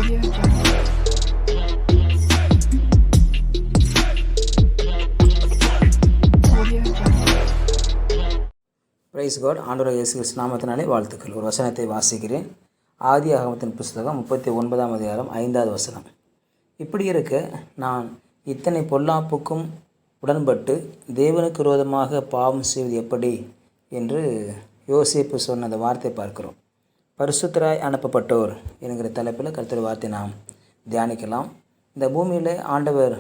Audio Jungle. Audio Jungle. Praise God. ஆண்டவராகிய இயேசு கிறிஸ்து நாமத்தினாலே வாழ்த்துக்கள். ஒரு வசனத்தை வாசிக்கிறேன். ஆதியாகமத்தின் புஸ்தகம் 39ஆம் அதிகாரம் 5வது வசனம். இப்படி இருக்க நான் இத்தனை பொல்லாப்புக்கும் உடன்பட்டு தேவனுக்கு விரோதமாக பாவம் செய்வது எப்படி என்று யோசேப்பு சொன்ன அந்த வார்த்தை பார்க்கிறோம். பரிசுத்தராய் அனுப்பப்பட்டோர் என்கிற தலைப்பில் கர்த்தருடைய வார்த்தை நாம் தியானிக்கலாம். இந்த பூமியில் ஆண்டவர்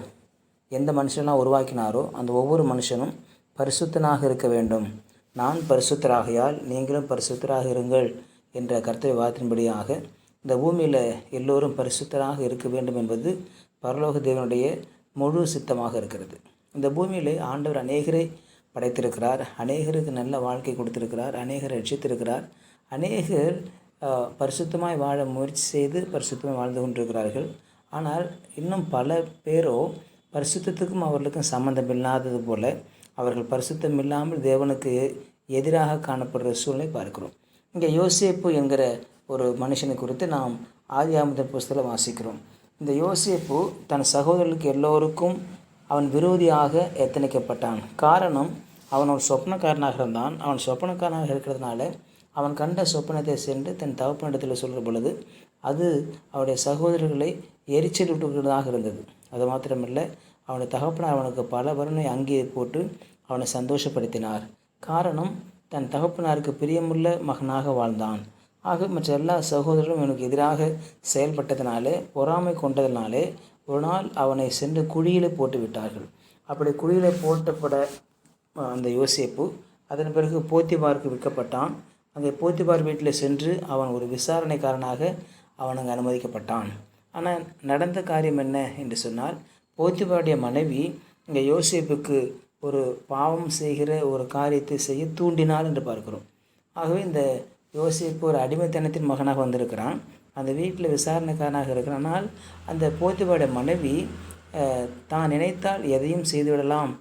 எந்த மனுஷனெலாம் உருவாக்கினாரோ அந்த ஒவ்வொரு மனுஷனும் பரிசுத்தனாக இருக்க வேண்டும். நான் பரிசுத்தராகையால் நீங்களும் பரிசுத்தராக இருங்கள் என்ற கர்த்தருடைய வார்த்தையின்படியாக இந்த பூமியில் எல்லோரும் பரிசுத்தராக இருக்க வேண்டும் என்பது பரலோக தேவனுடைய முழு சித்தமாக இருக்கிறது. இந்த பூமியில் ஆண்டவர் அநேகரை படைத்திருக்கிறார், அநேகருக்கு நல்ல வாழ்க்கை கொடுத்திருக்கிறார், அநேகரை ரட்சித்திருக்கிறார், அநேகர் பரிசுத்தமாய் வாழ முயற்சி செய்து பரிசுத்தமாக வாழ்ந்து கொண்டிருக்கிறார்கள். ஆனால் இன்னும் பல பேரோ பரிசுத்தத்துக்கும் அவர்களுக்கும் சம்பந்தம் இல்லாதது போல அவர்கள் பரிசுத்தம் இல்லாமல் தேவனுக்கு எதிராக காணப்படுற சூழ்நிலை பார்க்கிறோம். இங்கே யோசேப்பு என்கிற ஒரு மனுஷனை குறித்து நாம் ஆதியாகமத்தின் புஸ்தகத்தில் வாசிக்கிறோம். இந்த யோசேப்பு தன் சகோதரர்களுக்கு எல்லோருக்கும் அவன் விரோதியாக எத்தனைக்கப்பட்டான். காரணம், அவன் ஒரு சொப்னக்காரனாக இருந்தான். அவன் சொப்பனக்காரனாக இருக்கிறதுனால அவன் கண்ட சொப்பனத்தை சென்று தன் தகப்பனிடத்தில் சொல்கிற பொழுது அது அவனுடைய சகோதரர்களை எரிச்சல் விட்டுக்கிறதாக இருந்தது. அது மாத்திரமில்லை, அவனுடைய தகப்பனார் அவனுக்கு பல வருணை அங்கேயே போட்டு அவனை சந்தோஷப்படுத்தினார். காரணம், தன் தகப்பனாருக்கு பிரியமுள்ள மகனாக வாழ்ந்தான். ஆக மற்ற எல்லா சகோதரரும் இவனுக்கு எதிராக செயல்பட்டதினாலே, பொறாமை கொண்டதினாலே ஒரு நாள் அவனை சென்று குழியிலே போட்டு விட்டார்கள். அப்படி குழியிலே போட்டப்பட அந்த யோசேப்பு அதன் பிறகு போத்திபாருக்கு விற்கப்பட்டான். அங்கே போத்திபார் வீட்டில் சென்று அவன் ஒரு விசாரணைக்காரனாக அவன் அங்கே அனுமதிக்கப்பட்டான். ஆனால் நடந்த காரியம் என்ன என்று சொன்னால், போத்திபாருடைய மனைவி இங்கே யோசேப்புக்கு ஒரு பாவம் செய்கிற ஒரு காரியத்தை செய்ய தூண்டினாள் என்று பார்க்கிறோம். ஆகவே இந்த யோசேப்பு ஒரு அடிமைத்தனத்தின் மகனாக வந்திருக்கிறான், அந்த வீட்டில் விசாரணைக்காரனாக இருக்கிறான். ஆனால் அந்த போத்திபாருடைய மனைவி தான் நினைத்தால் எதையும் செய்துவிடலாம்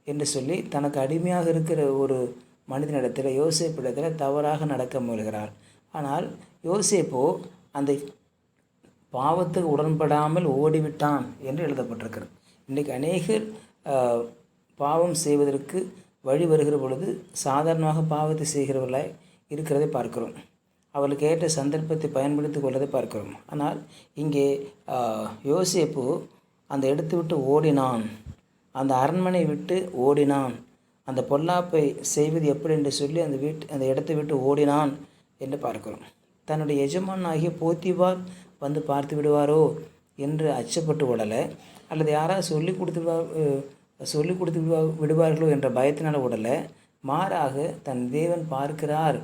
என்று சொல்லி தனக்கு அடிமையாக இருக்கிற ஒரு மனிதனிடத்தில் யோசேப்பிடத்தில் தவறாக நடக்க முயல்கிறார். ஆனால் யோசேப்போ அந்த பாவத்துக்கு உடன்படாமல் ஓடிவிட்டான் என்று எழுதப்பட்டிருக்கிறது. இன்றைக்கு அநேகர் பாவம் செய்வதற்கு வழி வருகிற பொழுது சாதாரணமாக பாவத்தை செய்கிறவர்களாய் இருக்கிறதை பார்க்கிறோம். அவளுக்கு ஏற்ற சந்தர்ப்பத்தை பயன்படுத்தி கொள்வதை பார்க்கிறோம். ஆனால் இங்கே யோசேப்பு அந்த இடத்தை விட்டு ஓடினான், அந்த அரண்மனை விட்டு ஓடினான். அந்த பொல்லாப்பை செய்வது எப்படி என்று சொல்லி அந்த இடத்தை விட்டு ஓடினான் என்று பார்க்கிறோம். தன்னுடைய எஜமானாகிய போத்திபார் வந்து பார்த்து விடுவாரோ என்று அச்சப்பட்டு ஓடலை, அல்லது யாராவது சொல்லி கொடுத்து விடுவார்களோ என்ற பயத்தினால் ஓடலை. மாறாக தன் தேவன் பார்க்கிறார்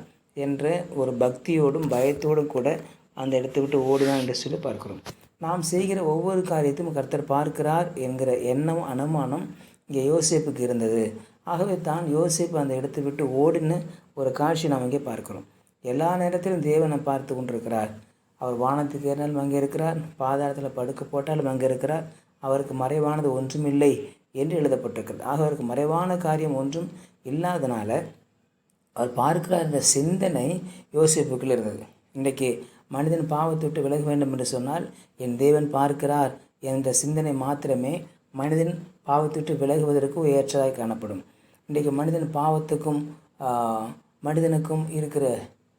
என்ற ஒரு பக்தியோடும் பயத்தோடும் கூட அந்த இடத்தை விட்டு ஓடினான் என்று சொல்லி பார்க்கிறோம். நாம் செய்கிற ஒவ்வொரு காரியத்தையும் கர்த்தர் பார்க்கிறார் என்கிற எண்ணம் அனுமானம் இங்கே யோசேப்புக்கு இருந்தது. ஆகவே தான் யோசேப்பு அந்த இடத்தை விட்டு ஓடின்னு ஒரு காட்சி நாம் இங்கே பார்க்கிறோம். எல்லா நேரத்திலும் தேவனை பார்த்து கொண்டிருக்கிறார். அவர் வானத்துக்கு ஏறினாலும் அங்கே இருக்கிறார், பாதாளத்தில் படுக்க போட்டாலும் அங்கே இருக்கிறார். அவருக்கு மறைவானது ஒன்றும் இல்லை என்று எழுதப்பட்டிருக்கிறது. ஆக அவருக்கு மறைவான காரியம் ஒன்றும் இல்லாதனால அவர் பார்க்கிறார் என்ற சிந்தனை யோசேப்புக்குள் இருந்தது. இன்றைக்கு மனிதன் பாவத்தை விட்டு விலக வேண்டும் என்று சொன்னால் என் தேவன் பார்க்கிறார் என்ற சிந்தனை மாத்திரமே மனிதன் பாவத்தை விட்டு விலகுவதற்கு ஏற்றதாய் காணப்படும். இன்றைக்கு மனிதன் பாவத்துக்கும் மனிதனுக்கும் இருக்கிற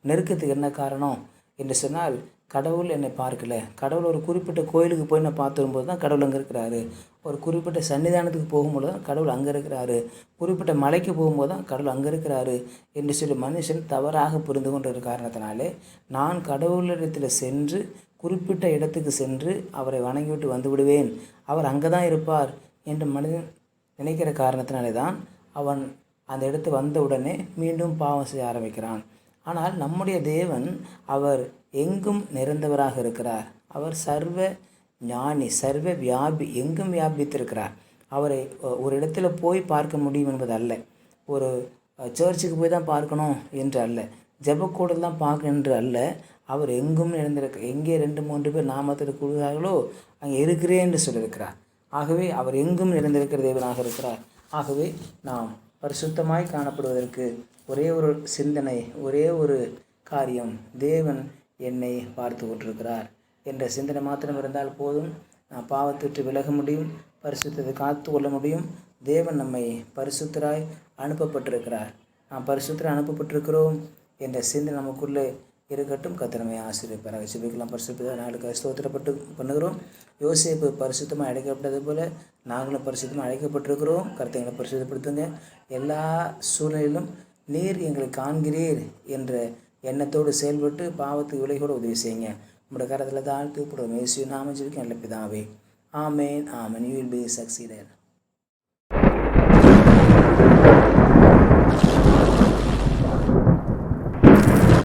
நெருக்கத்துக்கு என்ன காரணம் என்று சொன்னால், கடவுள் என்னை பார்க்கல. கடவுள் ஒரு குறிப்பிட்ட கோயிலுக்கு போய் நான் பார்த்து வரும்போது தான் கடவுள் அங்கே இருக்கிறாரு. ஒரு குறிப்பிட்ட சன்னிதானத்துக்கு போகும்போது தான் கடவுள் அங்கே இருக்கிறாரு. குறிப்பிட்ட மலைக்கு போகும்போது தான் கடவுள் அங்கே இருக்கிறாரு என்று சொல்லி மனுஷன் தவறாக புரிந்து கொண்ட காரணத்தினாலே நான் கடவுளிடத்தில் சென்று குறிப்பிட்ட இடத்துக்கு சென்று அவரை வணங்கிவிட்டு வந்து விடுவேன், அவர் அங்கே தான் இருப்பார் என்று மனிதன் நினைக்கிற காரணத்தினாலே தான் அவன் அந்த இடத்து வந்தவுடனே மீண்டும் பாவம் செய்ய ஆரம்பிக்கிறான். ஆனால் நம்முடைய தேவன் அவர் எங்கும் நிறைந்தவராக இருக்கிறார். அவர் சர்வ ஞானி, சர்வ வியாபி, எங்கும் வியாபித்திருக்கிறார். அவரை ஒரு இடத்துல போய் பார்க்க முடியும் என்பது அல்ல, ஒரு சர்ச்சுக்கு போய் தான் பார்க்கணும் என்று அல்ல, ஜெபக்கூடல் தான் பார்க்கணும் என்று அல்ல. அவர் எங்கும் நிறைந்திருக்க, எங்கே 2-3 பேர் நாமத்தில் கூடுகிறார்களோ அங்கே இருக்கிறேன் என்று சொல்லியிருக்கிறார். ஆகவே அவர் எங்கும் நிறைந்திருக்கிற தேவனாக இருக்கிறார். ஆகவே நாம் பரிசுத்தமாய் காணப்படுவதற்கு ஒரே ஒரு சிந்தனை, ஒரே ஒரு காரியம், தேவன் என்னை பார்த்து கொண்டிருக்கிறார், என்ற சிந்தனை மாத்திரம் இருந்தால் போதும். நான் பாவத்தை விட்டு விலக முடியும், பரிசுத்தத்தை காத்து கொள்ள முடியும். தேவன் நம்மை பரிசுத்தராய் அனுப்பப்பட்டிருக்கிறார், நாம் பரிசுத்தராய் அனுப்பப்பட்டிருக்கிறோம் என்ற சிந்தனை நமக்குள்ளே இருக்கட்டும். கர்த்தர் ஆசீர்வதிப்பாராக. ஜெபிக்கலாம். பரிசுத்த நாளுக்கு ஸ்தோத்திரப்பட்டு பண்ணுகிறோம். யோசேப்பு பரிசுத்தமாக அழைக்கப்பட்டது போல நாங்களும் பரிசுத்தமாக அழைக்கப்பட்டிருக்கிறோம். கர்த்தர் எங்களை பரிசுத்தப்படுத்துங்க. எல்லா சூழ்நிலையிலும் நீர் எங்களை காண்கிறீர் என்ற எண்ணத்தோடு செயல்பட்டு பாவத்துக்கு விலையோடு உதவி செய்யுங்க. உங்களோட கரத்தில் தாழ்த்து போடுவோம். இயேசுவின் நாமத்தில் நல்ல பிதாவே. ஆமேன். ஆமேன். You will be succeeded.